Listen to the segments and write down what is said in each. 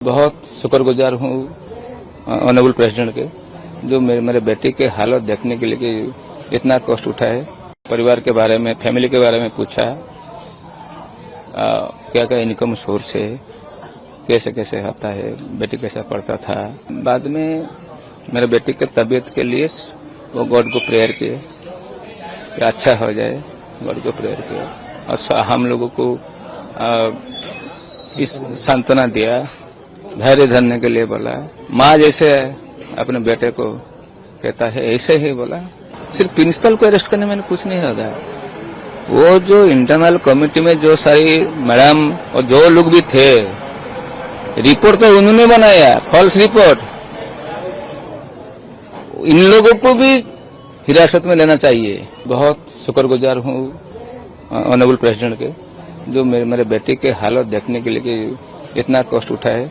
बहुत शुक्रगुजार हूँ ऑनरेबल प्रेसिडेंट के, जो मेरे बेटे के हालत देखने के लिए इतना कष्ट उठाए, परिवार के बारे में, फैमिली के बारे में पूछा, क्या क्या इनकम सोर्स है, कैसे कैसे आता है, बेटी कैसा पढ़ता था। बाद में मेरे बेटी के तबीयत के लिए वो गॉड को प्रेयर किए कि अच्छा हो जाए, गॉड को प्रेयर किया और हम लोगों को इस सांत्वना दिया, धैर्य धरने के लिए बोला। माँ जैसे अपने बेटे को कहता है ऐसे ही बोला। सिर्फ प्रिंसिपल को अरेस्ट करने में कुछ नहीं होगा, वो जो इंटरनल कमेटी में जो सारी मैडम और जो लोग भी थे, रिपोर्ट तो उन्होंने बनाया, फॉल्स रिपोर्ट। इन लोगों को भी हिरासत में लेना चाहिए। बहुत शुक्रगुजार हूँ ऑनरेबल प्रेसिडेंट के, जो मेरे बेटे के हालत देखने के लिए इतना कष्ट उठाए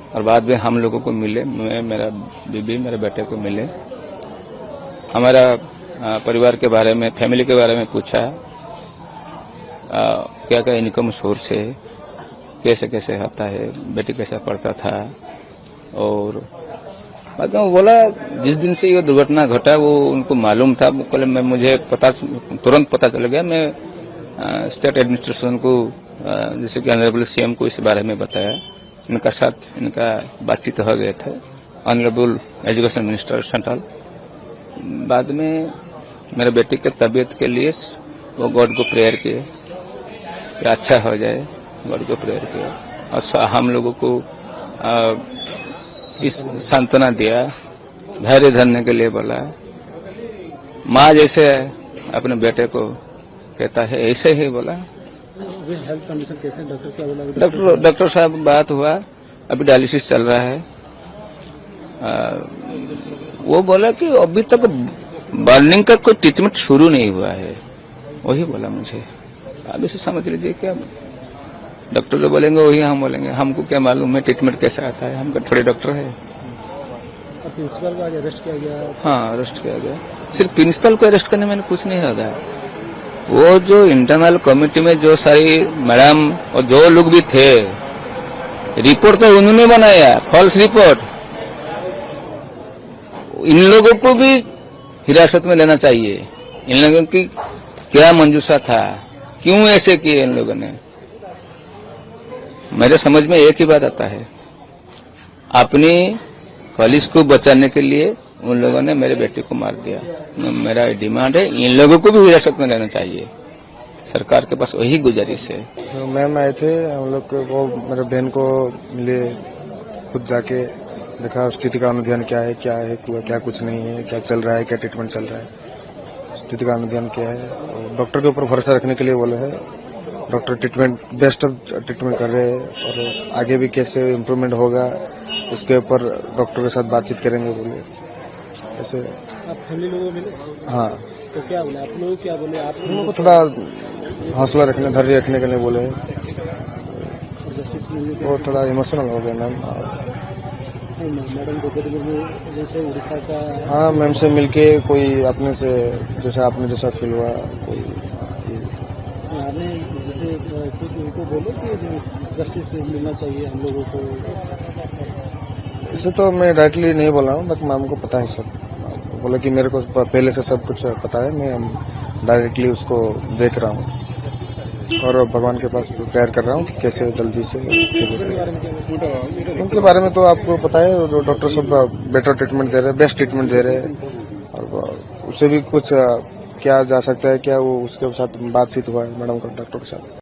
और बाद में हम लोगों को मिले, मेरा बीबी मेरे बेटे को मिले, हमारा परिवार के बारे में, फैमिली के बारे में पूछा, क्या क्या इनकम सोर्स है, कैसे कैसे आता है, बेटी कैसा पढ़ता था। और बाद में वो बोला जिस दिन से ये दुर्घटना घटा वो उनको मालूम था। कल मुझे तुरंत पता चल गया। मैं स्टेट एडमिनिस्ट्रेशन को, जैसे कि ऑनरेबल सीएम को इस बारे में बताया। इनका साथ इनका बातचीत हो गया था, ऑनरेबल एजुकेशन मिनिस्टर सेंट्रल। बाद में मेरे बेटे के तबीयत के लिए वो गॉड को प्रेयर किए कि अच्छा हो जाए, गॉड को प्रेयर किया और हम लोगों को इस सांत्वना दिया, धैर्य धरने के लिए बोला। माँ जैसे अपने बेटे को कहता है ऐसे ही बोला। हेल्थ कंडीशन कैसे, डॉक्टर क्या बोला? डॉक्टर साहब बात हुआ, अभी डायलिसिस चल रहा है। वो बोला कि अभी तक बर्निंग का कोई ट्रीटमेंट शुरू नहीं हुआ है, वही बोला मुझे। अब इसे समझ लीजिए, क्या डॉक्टर जो बोलेंगे वही हम बोलेंगे, हमको क्या मालूम है ट्रीटमेंट कैसा आता है, हम थोड़े डॉक्टर है। प्रिंसिपल को आज अरेस्ट किया गया? हाँ, अरेस्ट किया गया। सिर्फ प्रिंसिपल को अरेस्ट करने में कुछ नहीं होगा, वो जो इंटरनल कमेटी में जो सारी मैडम और जो लोग भी थे, रिपोर्ट तो उन्होंने बनाया, फॉल्स रिपोर्ट। इन लोगों को भी हिरासत में लेना चाहिए। इन लोगों की क्या मंजूसा था, क्यों ऐसे किए इन लोगों ने। मेरे समझ में एक ही बात आता है, अपनी कॉलेज को बचाने के लिए उन लोगों ने मेरे बेटे को मार दिया। मेरा डिमांड है इन लोगों को भी हिरासत में लेना चाहिए। सरकार के पास वही गुजारिश है। तो मैम आए थे, हम लोग वो मेरे बहन को मिले, खुद जाके देखा स्थिति का अनुध्यान क्या है, क्या कुछ नहीं है, क्या चल रहा है, क्या ट्रीटमेंट चल रहा है, स्थिति का अनुध्यान क्या है। डॉक्टर के ऊपर भरोसा रखने के लिए बोले हैं। डॉक्टर ट्रीटमेंट बेस्ट ट्रीटमेंट कर रहे हैं और आगे भी कैसे इम्प्रूवमेंट होगा उसके ऊपर डॉक्टर के साथ बातचीत करेंगे बोले। ऐसे आप फैमिली लोगों मिले? हाँ। तो क्या बोले आप लोग, क्या बोले आप लोगों को? थोड़ा हौसला रखने, धैर्य रखने के लिए बोले। वो थोड़ा इमोशनल हो गया मैम। मैडम द्रौपदी मुर्मू जैसे उड़ीसा का, हाँ, मैम से मिलके कोई अपने से जैसा आपने जैसा फील हुआ, कोई आपने जैसे कुछ उनको बोलो कि जस्टिस मिलना चाहिए हम लोगों को। इसे तो मैं डायरेक्टली नहीं बोला हूँ, बट मैम को पता है सब। बोला कि मेरे को पहले से सब कुछ पता है, मैं डायरेक्टली उसको देख रहा हूँ और भगवान के पास प्रेयर कर रहा हूँ कि कैसे जल्दी से। उनके बारे में तो आपको पता है, डॉक्टर सब बेटर ट्रीटमेंट दे रहे हैं, बेस्ट ट्रीटमेंट दे रहे हैं। और उससे भी कुछ क्या जा सकता है, क्या वो उसके साथ बातचीत हुआ है मैडम का डॉक्टर के साथ।